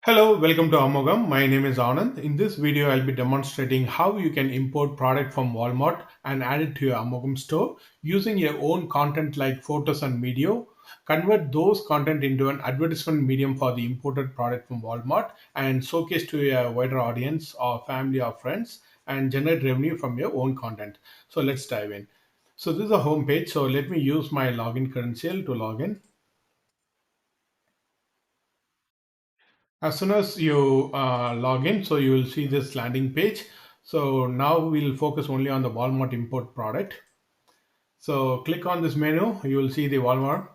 Hello, welcome to Amogam. My name is Anand. In this video, I'll be demonstrating how you can import product from Walmart and add it to your Amogam store using your own content like photos and video. Convert those content into an advertisement medium for the imported product from Walmart and showcase to a wider audience or family or friends and generate revenue from your own content. So let's dive in. So this is a home page. So let me use my login credential to log in. As soon as you log in, so you will see this landing page. So now we'll focus only on the Walmart import product. So click on this menu, you will see the Walmart.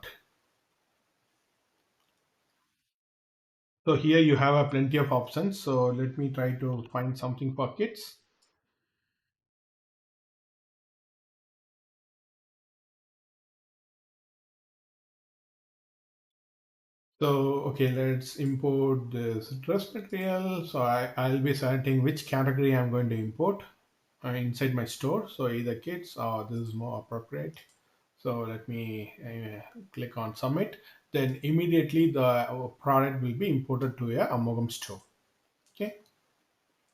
So here you have a plenty of options. So let me try to find something for kids. So okay, let's import this dress material. So I'll be selecting which category I'm going to import inside my store. So either kids or this is more appropriate. So let me click on submit. Then immediately the product will be imported to a Amogam store. Okay,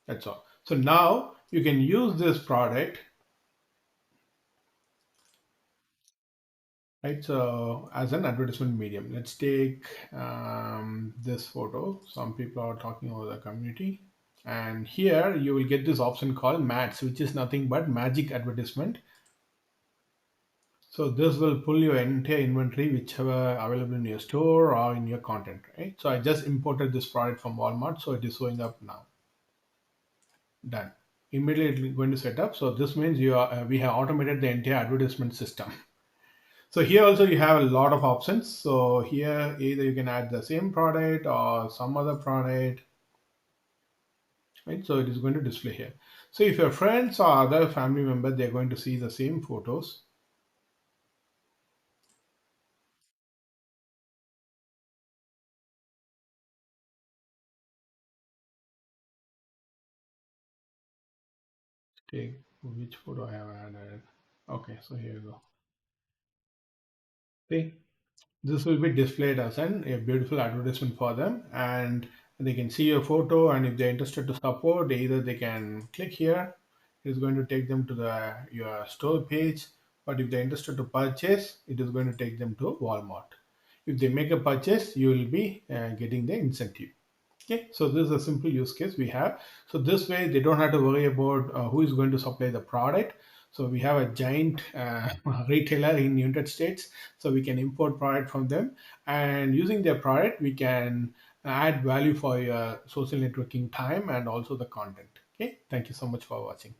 that's all. So now you can use this product, right? So as an advertisement medium, let's take this photo. Some people are talking about the community. And here you will get this option called MATS, which is nothing but magic advertisement. So this will pull your entire inventory, whichever available in your store or in your content, right? So I just imported this product from Walmart, so it is showing up now. Done. Immediately going to set up. So this means we have automated the entire advertisement system. So here also you have a lot of options. So here either you can add the same product or some other product, right? So it is going to display here. So if your friends or other family member, they're going to see the same photos. Take which photo I have added. Okay, so here you go. See, this will be displayed as a beautiful advertisement for them, and they can see your photo. And if they're interested to support, either they can click here. It's going to take them to the your store page. But if they're interested to purchase, it is going to take them to Walmart. If they make a purchase, you will be getting the incentive. Okay, so this is a simple use case we have. So this way they don't have to worry about who is going to supply the product. So we have a giant retailer in United States, so we can import product from them, and using their product we can add value for your social networking time and also the content. Okay, thank you so much for watching.